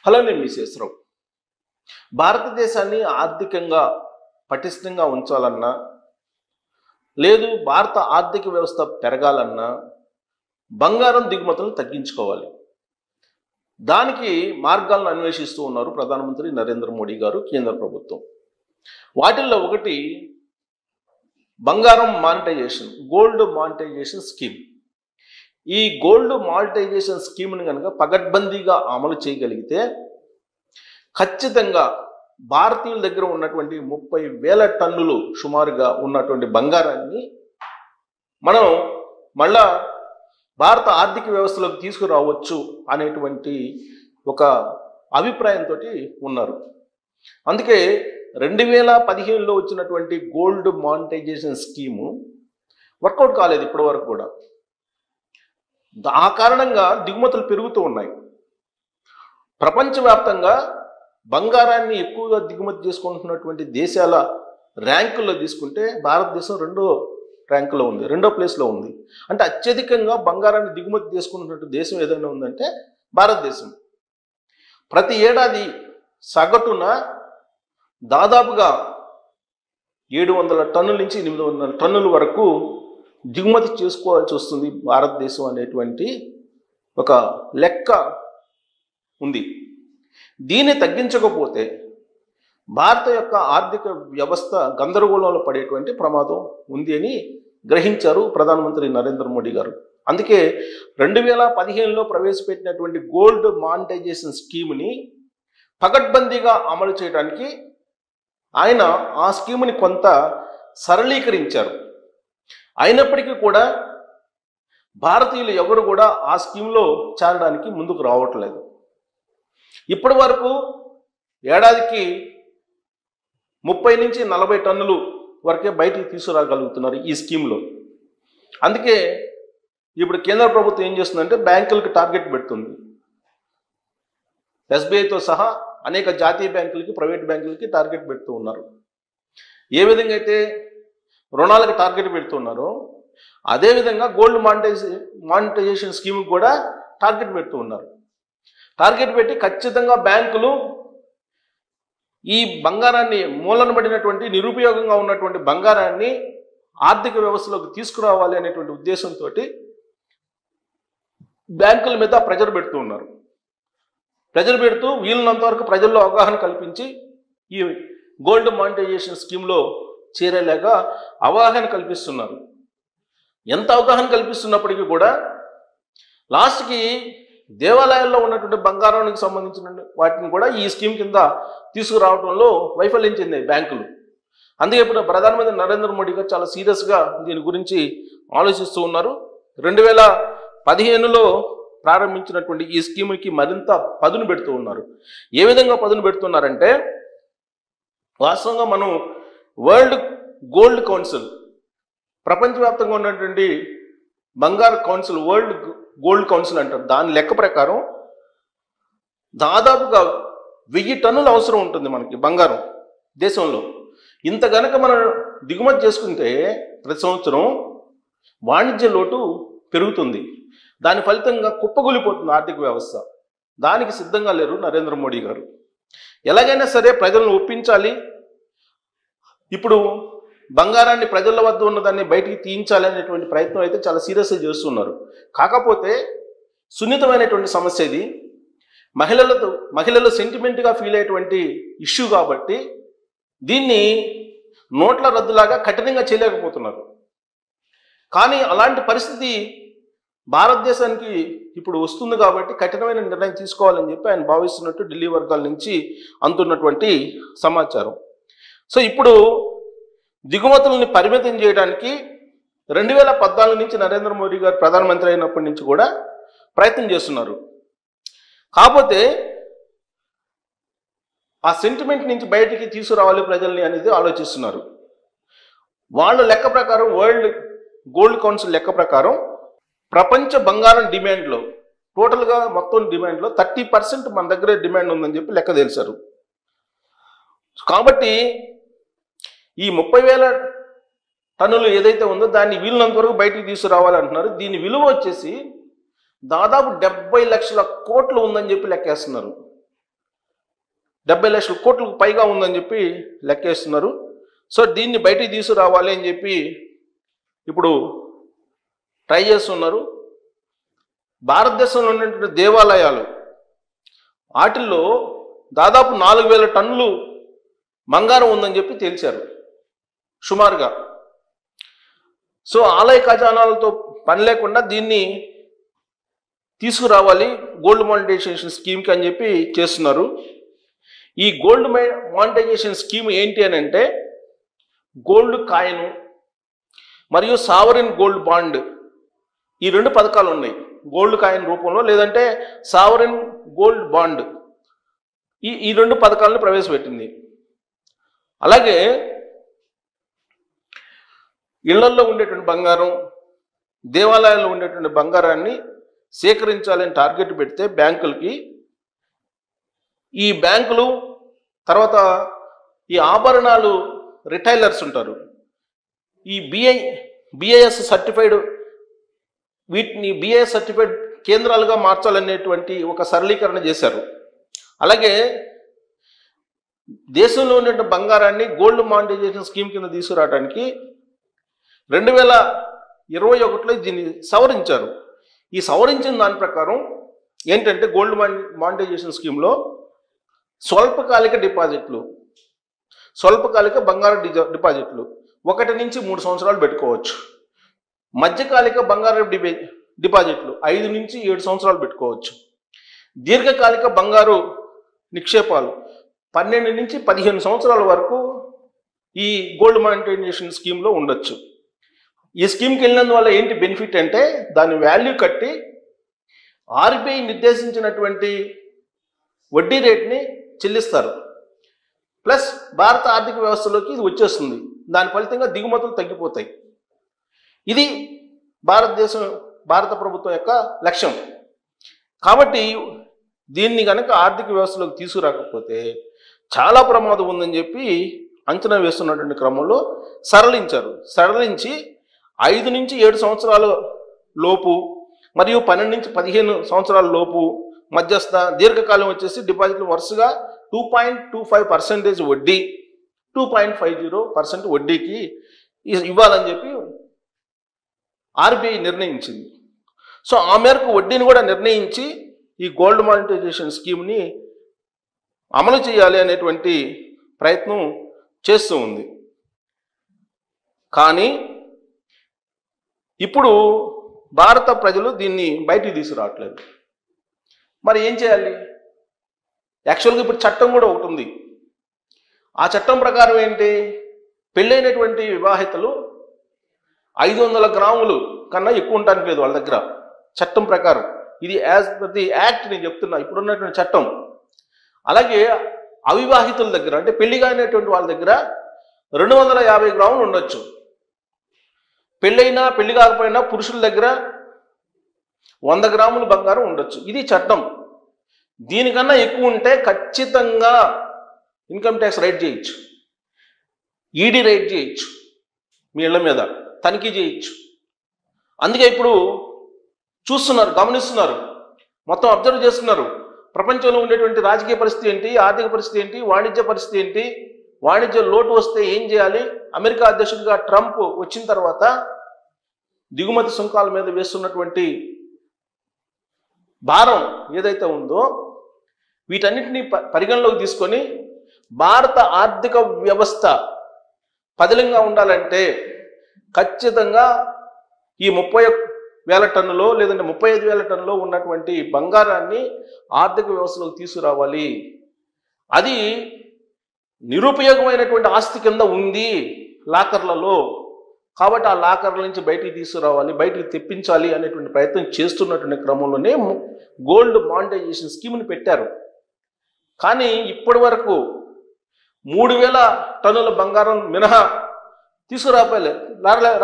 Hello, నేను మీ శేషరావు. భారతదేశాన్ని ఆర్థికంగా పటిష్టంగా ఉంచాలన్నా, లేదు భారత ఆర్థిక వ్యవస్థ పెరగాలన్నా బంగారం దిగుమతులను తగ్గించుకోవాలి. దానికి మార్గాలను అన్వేషిస్తూ ఉన్నారు ప్రధానమంత్రి నరేంద్ర మోడీ గారు, కేంద్ర ప్రభుత్వం. వాటిల్లో ఒకటి బంగారం మానిటైజేషన్, గోల్డ్ మానిటైజేషన్ స్కీమ్. ఈ గోల్డ్ మానిటైజేషన్ స్కీమ్ని కనుక పగడ్బందీగా అమలు చేయగలిగితే ఖచ్చితంగా భారతీయుల దగ్గర ఉన్నటువంటి 30,000 టన్నులు సుమారుగా ఉన్నటువంటి బంగారాన్ని మనం మళ్ళా భారత ఆర్థిక వ్యవస్థలోకి తీసుకురావచ్చు అనేటువంటి ఒక అభిప్రాయంతో ఉన్నారు. అందుకే 2015లో వచ్చినటువంటి గోల్డ్ మానిటైజేషన్ స్కీము వర్కౌట్ కాలేదు ఇప్పటి వరకు కూడా. ఆ కారణంగా దిగుమతులు పెరుగుతూ ఉన్నాయి. ప్రపంచవ్యాప్తంగా బంగారాన్ని ఎక్కువగా దిగుమతి చేసుకుంటున్నటువంటి దేశాల ర్యాంకుల్లో తీసుకుంటే భారతదేశం రెండో ప్లేస్లో ఉంది. అంటే అత్యధికంగా బంగారాన్ని దిగుమతి చేసుకుంటున్నట్టు దేశం ఏదైనా ఉందంటే భారతదేశం. ప్రతి ఏడాది సగటున దాదాపుగా 700 టన్నుల నుంచి 800 టన్నుల వరకు దిగుమతి చేసుకోవాల్సి వస్తుంది భారతదేశం అనేటువంటి ఒక లెక్క ఉంది. దీన్ని తగ్గించకపోతే భారత యొక్క ఆర్థిక వ్యవస్థ గందరగోళంలో పడేటువంటి ప్రమాదం ఉంది అని గ్రహించారు ప్రధానమంత్రి నరేంద్ర మోడీ గారు. అందుకే 2015లో ప్రవేశపెట్టినటువంటి గోల్డ్ మానిటైజేషన్ స్కీమ్ని పకడ్బందీగా అమలు చేయడానికి ఆయన ఆ స్కీమ్ని కొంత సరళీకరించారు. అయినప్పటికీ కూడా భారతీయులు ఎవరు కూడా ఆ స్కీమ్లో చేరడానికి ముందుకు రావట్లేదు. ఇప్పటి వరకు ఏడాదికి 30 నుంచి 40 టన్నులు వరకే బయటికి తీసుకురాగలుగుతున్నారు ఈ స్కీమ్లో. అందుకే ఇప్పుడు కేంద్ర ప్రభుత్వం ఏం చేస్తుందంటే బ్యాంకులకు టార్గెట్ పెడుతుంది. ఎస్బీఐతో సహా అనేక జాతీయ బ్యాంకులకి, ప్రైవేట్ బ్యాంకులకి టార్గెట్ పెడుతూ ఉన్నారు. ఏ విధంగా అయితే రుణాలకు టార్గెట్ పెడుతున్నారో అదేవిధంగా గోల్డ్ మానిటైజేషన్ స్కీమ్ కూడా టార్గెట్ పెడుతూ ఉన్నారు. టార్గెట్ పెట్టి ఖచ్చితంగా బ్యాంకులు ఈ బంగారాన్ని, మూలన పడినటువంటి నిరుపయోగంగా ఉన్నటువంటి బంగారాన్ని ఆర్థిక వ్యవస్థలోకి తీసుకురావాలి అనేటువంటి ఉద్దేశంతో బ్యాంకుల మీద ప్రెజర్ పెడుతూ ఉన్నారు. ప్రెజర్ పెడుతూ వీలున్నంత వరకు ప్రజల్లో అవగాహన కల్పించి ఈ గోల్డ్ మానిటైజేషన్ స్కీమ్లో చేరేలాగా అవగాహన కల్పిస్తున్నారు. ఎంత అవగాహన కల్పిస్తున్నప్పటికీ కూడా లాస్ట్కి దేవాలయాల్లో ఉన్నటువంటి బంగారానికి సంబంధించిన వాటిని కూడా ఈ స్కీమ్ కింద తీసుకురావడంలో వైఫల్యం చెందాయి బ్యాంకులు. అందుకే ఇప్పుడు ప్రధానమంత్రి నరేంద్ర మోడీ గారు చాలా సీరియస్గా దీని గురించి ఆలోచిస్తూ ఉన్నారు. 2015లో ప్రారంభించినటువంటి ఈ స్కీమ్కి మరింత పదును పెడుతూ ఉన్నారు. ఏ విధంగా పదును పెడుతున్నారంటే, వాస్తవంగా మనం వరల్డ్ గోల్డ్ కౌన్సిల్, ప్రపంచవ్యాప్తంగా ఉన్నటువంటి బంగారు కౌన్సిల్, వరల్డ్ గోల్డ్ కౌన్సిల్ అంటారు. దాని లెక్క ప్రకారం దాదాపుగా 1000 టన్నులు అవసరం ఉంటుంది మనకి బంగారం దేశంలో. ఇంత గనక మనం దిగుమతి చేసుకుంటే ప్రతి సంవత్సరం వాణిజ్య లోటు పెరుగుతుంది. దాని ఫలితంగా కుప్పగొలిపోతుంది ఆర్థిక వ్యవస్థ. దానికి సిద్ధంగా లేరు నరేంద్ర మోడీ గారు. ఎలాగైనా సరే ప్రజలను ఒప్పించాలి, ఇప్పుడు బంగారాన్ని ప్రజల వద్ద ఉన్నదాన్ని బయటికి తీయించాలి అనేటువంటి ప్రయత్నం అయితే చాలా సీరియస్గా చేస్తున్నారు. కాకపోతే సున్నితమైనటువంటి సమస్య ఇది. మహిళలు సెంటిమెంట్గా ఫీల్ అయ్యేటువంటి ఇష్యూ కాబట్టి దీన్ని నోట్ల రద్దులాగా కఠినంగా చేయలేకపోతున్నారు. కానీ అలాంటి పరిస్థితి భారతదేశానికి ఇప్పుడు వస్తుంది కాబట్టి కఠినమైన నిర్ణయం తీసుకోవాలని చెప్పి ఆయన భావిస్తున్నట్టు ఢిల్లీ వర్గాల నుంచి అందుతున్నటువంటి సమాచారం. సో ఇప్పుడు దిగుమతులని పరిమితం చేయడానికి 2014 నుంచి నరేంద్ర మోడీ గారు ప్రధానమంత్రి అయినప్పటి నుంచి కూడా ప్రయత్నం చేస్తున్నారు. కాకపోతే ఆ సెంటిమెంట్ నుంచి బయటికి తీసుకురావాలి ప్రజల్ని అనేది ఆలోచిస్తున్నారు. వాళ్ళ లెక్క ప్రకారం, వరల్డ్ గోల్డ్ కౌన్సిల్ లెక్క ప్రకారం ప్రపంచ బంగారం డిమాండ్లో, టోటల్గా మొత్తం డిమాండ్లో 30% మన దగ్గర డిమాండ్ ఉందని చెప్పి లెక్క తెలిసారు. కాబట్టి ఈ 30,000 టన్నులు ఏదైతే ఉందో దాన్ని వీలున్నంత వరకు బయటికి తీసుకురావాలంటున్నారు. దీని విలువ వచ్చేసి దాదాపు 70 లక్షల కోట్లు ఉందని చెప్పి లెక్కేస్తున్నారు. 70 లక్షల కోట్లకు పైగా ఉందని చెప్పి లెక్కేస్తున్నారు. సో దీన్ని బయటికి తీసుకురావాలి అని చెప్పి ఇప్పుడు ట్రై చేస్తున్నారు. భారతదేశంలో ఉన్నటువంటి దేవాలయాలు వాటిల్లో దాదాపు 4000 టన్నులు బంగారం ఉందని చెప్పి తేల్చారు సుమారుగా. సో ఆలయ ఖజానాలతో పని లేకుండా దీన్ని తీసుకురావాలి గోల్డ్ మానిటైజేషన్ స్కీమ్కి అని చెప్పి చేస్తున్నారు. ఈ గోల్డ్ మానిటైజేషన్ స్కీమ్ ఏంటి అని అంటే గోల్డ్ కాయిన్ మరియు సావరిన్ గోల్డ్ బాండ్, ఈ 2 పథకాలు ఉన్నాయి. గోల్డ్ కాయిన్ రూపంలో లేదంటే సావరిన్ గోల్డ్ బాండ్, ఈ 2 పథకాలను ప్రవేశపెట్టింది. అలాగే ఇళ్లల్లో ఉండేటువంటి బంగారం, దేవాలయాల్లో ఉండేటువంటి బంగారాన్ని సేకరించాలని టార్గెట్ పెడితే బ్యాంకులకి, ఈ బ్యాంకులు తర్వాత ఈ ఆభరణాలు రిటైలర్స్ ఉంటారు, ఈ బిఐఎస్ సర్టిఫైడ్, వీటిని బిఐఎస్ సర్టిఫైడ్ కేంద్రాలుగా మార్చాలనేటువంటి ఒక సరళీకరణ చేశారు. అలాగే దేశంలో ఉన్న బంగారాన్ని గోల్డ్ మానిటైజేషన్ స్కీమ్ కింద తీసుకురావడానికి 2021లో దీన్ని సవరించారు. ఈ సవరించిన దాని ప్రకారం ఏంటంటే గోల్డ్ మానిటైజేషన్ స్కీమ్లో స్వల్పకాలిక డిపాజిట్లు, స్వల్పకాలిక బంగారు డిపాజిట్లు 1 నుంచి 3 సంవత్సరాలు పెట్టుకోవచ్చు. మధ్యకాలిక బంగారు డిపాజిట్లు 5 నుంచి 7 సంవత్సరాలు పెట్టుకోవచ్చు. దీర్ఘకాలిక బంగారు నిక్షేపాలు 12 నుంచి 15 సంవత్సరాల వరకు ఈ గోల్డ్ మానిటైజేషన్ స్కీమ్లో ఉండొచ్చు. ఈ స్కీమ్కి వెళ్ళినందువల్ల ఏంటి బెనిఫిట్ అంటే దాని వాల్యూ కట్టి ఆర్బీఐ నిర్దేశించినటువంటి వడ్డీ రేట్ని చెల్లిస్తారు. ప్లస్ భారత ఆర్థిక వ్యవస్థలోకి ఇది వచ్చేస్తుంది. దాని ఫలితంగా దిగుమతులు తగ్గిపోతాయి. ఇది భారత ప్రభుత్వం యొక్క లక్ష్యం. కాబట్టి దీన్ని కనుక ఆర్థిక వ్యవస్థలోకి తీసుకురాకపోతే చాలా ప్రమాదం ఉందని చెప్పి అంచనా వేస్తున్నటువంటి క్రమంలో సరళించి 5 నుంచి 7 సంవత్సరాల లోపు మరియు 12 నుంచి 15 సంవత్సరాల లోపు మధ్యస్థ, దీర్ఘకాలం వచ్చేసి డిపాజిట్లు వరుసగా 2.25% వడ్డీ, 2.50% వడ్డీకి ఇవ్వాలని చెప్పి ఆర్బీఐ నిర్ణయించింది. సో ఆ మేరకు వడ్డీని కూడా నిర్ణయించి ఈ గోల్డ్ మానిటైజేషన్ స్కీమ్ని అమలు చేయాలి అనేటువంటి ప్రయత్నం చేస్తూ ఉంది. కానీ ఇప్పుడు భారత ప్రజలు దీన్ని బయటికి తీసుకురావట్లేదు. మరి ఏం చేయాలి? యాక్చువల్గా ఇప్పుడు చట్టం కూడా ఒకటి ఉంది. ఆ చట్టం ప్రకారం ఏంటి, పెళ్ళైనటువంటి వివాహితలు 500 గ్రాములు కన్నా ఎక్కువ ఉండటానికి లేదు వాళ్ళ దగ్గర చట్టం ప్రకారం. ఇది యాజ్ పర్ ది యాక్ట్ నేను చెప్తున్నా, ఇప్పుడున్నటువంటి చట్టం. అలాగే అవివాహితుల దగ్గర అంటే పెళ్లి కానిటువంటి వాళ్ళ దగ్గర 250 గ్రాములు ఉండొచ్చు. పెళ్ళైనా పెళ్లి కాకపోయినా పురుషుల దగ్గర 100 గ్రాములు బంగారం ఉండొచ్చు. ఇది చట్టం. దీనికన్నా ఎక్కువ ఉంటే ఖచ్చితంగా ఇన్కమ్ ట్యాక్స్ రైట్ చేయొచ్చు, ఈడీ రైట్ చేయొచ్చు, మీ ఇళ్ల మీద తనిఖీ చేయొచ్చు. అందుకే ఇప్పుడు చూస్తున్నారు, గమనిస్తున్నారు, మొత్తం అబ్జర్వ్ చేస్తున్నారు. ప్రపంచంలో ఉండేటువంటి రాజకీయ పరిస్థితి ఏంటి, ఆర్థిక పరిస్థితి ఏంటి, వాణిజ్య పరిస్థితి ఏంటి, వాణిజ్య లోటు వస్తే ఏం చేయాలి. అమెరికా అధ్యక్షుడిగా ట్రంప్ వచ్చిన తర్వాత దిగుమతి సుంకాల మీద వేస్తున్నటువంటి భారం ఏదైతే ఉందో వీటన్నిటిని పరిగణలోకి తీసుకొని భారత ఆర్థిక వ్యవస్థ పదిలంగా ఉండాలంటే ఖచ్చితంగా ఈ 30,000 టన్నులో లేదంటే 35,000 టన్నులో ఉన్నటువంటి బంగారాన్ని ఆర్థిక వ్యవస్థలోకి తీసుకురావాలి. అది నిరుపయోగమైనటువంటి ఆస్తి కింద ఉంది లాకర్లలో, కాబట్టి ఆ లాకర్ల నుంచి బయటికి తీసుకురావాలి, బయటికి తెప్పించాలి అనేటువంటి ప్రయత్నం చేస్తున్నటువంటి క్రమంలోనే గోల్డ్ మానిటైజేషన్ స్కీమ్ని పెట్టారు. కానీ ఇప్పటి వరకు 3,000 టన్నుల బంగారం మినహా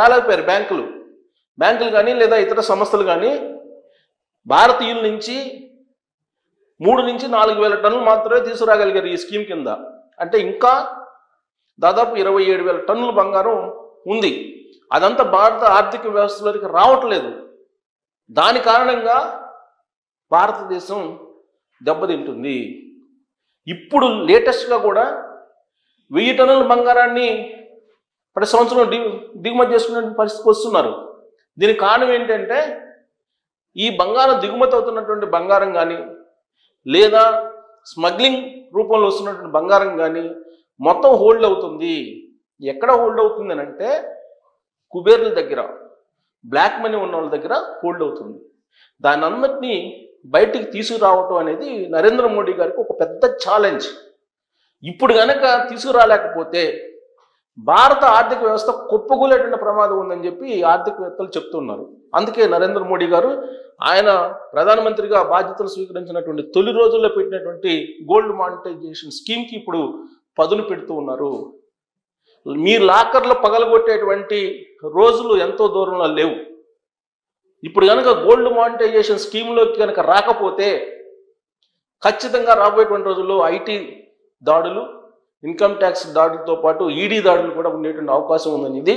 రాలేకపోయారు బ్యాంకులు కానీ లేదా ఇతర సంస్థలు కానీ భారతీయుల నుంచి 3 నుంచి 4,000 టన్నులు మాత్రమే తీసుకురాగలిగారు ఈ స్కీమ్ కింద. అంటే ఇంకా దాదాపు 27,000 టన్నుల బంగారం ఉంది. అదంతా భారత ఆర్థిక వ్యవస్థలోకి రావట్లేదు. దాని కారణంగా భారతదేశం దెబ్బతింటుంది. ఇప్పుడు లేటెస్ట్గా కూడా 1000 టన్నుల బంగారాన్ని ప్రతి సంవత్సరం దిగుమతి చేసుకునే పరిస్థితికి వస్తున్నారు. దీనికి కారణం ఏంటంటే ఈ బంగారం దిగుమతి అవుతున్నటువంటి బంగారం కానీ లేదా స్మగ్లింగ్ రూపంలో వస్తున్నటువంటి బంగారం కానీ మొత్తం హోల్డ్ అవుతుంది. ఎక్కడ హోల్డ్ అవుతుంది అని అంటే కుబేర్ల దగ్గర, బ్లాక్ మనీ ఉన్న వాళ్ళ దగ్గర హోల్డ్ అవుతుంది. దాని అందరినీ బయటికి తీసుకురావటం అనేది నరేంద్ర మోడీ గారికి ఒక పెద్ద ఛాలెంజ్. ఇప్పుడు కనుక తీసుకురాలేకపోతే భారత ఆర్థిక వ్యవస్థ కుప్పకూలేటువంటి ప్రమాదం ఉందని చెప్పి ఆర్థికవేత్తలు చెప్తున్నారు. అందుకే నరేంద్ర మోడీ గారు ఆయన ప్రధానమంత్రిగా బాధ్యతలు స్వీకరించినటువంటి తొలి రోజుల్లో పెట్టినటువంటి గోల్డ్ మానిటైజేషన్ స్కీమ్కి ఇప్పుడు పదును పెడుతూ ఉన్నారు. మీ లాకర్లు పగలగొట్టేటువంటి రోజులు ఎంతో దూరంలో లేవు. ఇప్పుడు కనుక గోల్డ్ మానిటైజేషన్ స్కీమ్లోకి కనుక రాకపోతే ఖచ్చితంగా రాబోయేటువంటి రోజుల్లో ఐటీ దాడులు, ఇన్కమ్ ట్యాక్స్ దాడులతో పాటు ఈడీ దాడులు కూడా ఉండేటువంటి అవకాశం ఉందని ఇది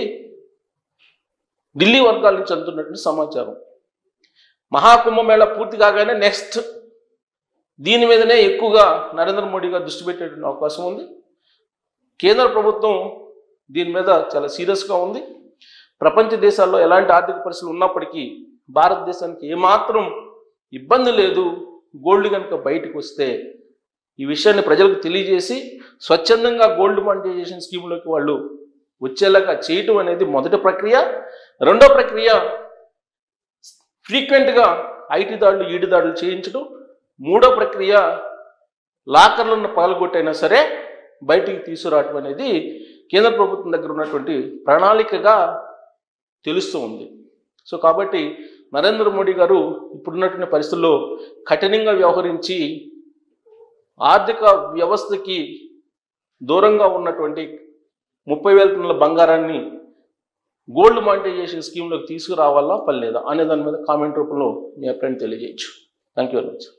ఢిల్లీ వర్గాల నుంచి అందుతున్నటువంటి సమాచారం. మహాకుంభమేళ పూర్తి కాగానే నెక్స్ట్ దీని మీదనే ఎక్కువగా నరేంద్ర మోడీ గారు దృష్టి పెట్టేటువంటి అవకాశం ఉంది. కేంద్ర ప్రభుత్వం దీని మీద చాలా సీరియస్గా ఉంది. ప్రపంచ దేశాల్లో ఎలాంటి ఆర్థిక పరిస్థితులు ఉన్నప్పటికీ భారతదేశానికి ఏమాత్రం ఇబ్బంది లేదు గోల్డ్ కనుక బయటకు వస్తే. ఈ విషయాన్ని ప్రజలకు తెలియజేసి స్వచ్ఛందంగా గోల్డ్ మానిటైజేషన్ స్కీమ్లోకి వాళ్ళు వచ్చేలాగా చేయటం అనేది మొదటి ప్రక్రియ. రెండో ప్రక్రియ ఫ్రీక్వెంట్గా ఐటీ దాడులు, ఈడీ దాడులు చేయించడం. మూడో ప్రక్రియ లాకర్లను పగలగొట్టైనా సరే బయటికి తీసుకురావటం అనేది కేంద్ర ప్రభుత్వం దగ్గర ఉన్నటువంటి ప్రణాళికగా తెలుస్తూ ఉంది. సో కాబట్టి నరేంద్ర మోడీ గారు ఇప్పుడున్నటువంటి పరిస్థితుల్లో కఠినంగా వ్యవహరించి ఆర్థిక వ్యవస్థకి దూరంగా ఉన్నటువంటి 30,000 టన్నుల బంగారాన్ని గోల్డ్ మానిటైజేషన్ స్కీమ్లోకి తీసుకురావాలా పర్లేదా అనే దాని మీద కామెంట్ రూపంలో మీ అభిప్రాయం తెలియజేయచ్చు. Thank you very much.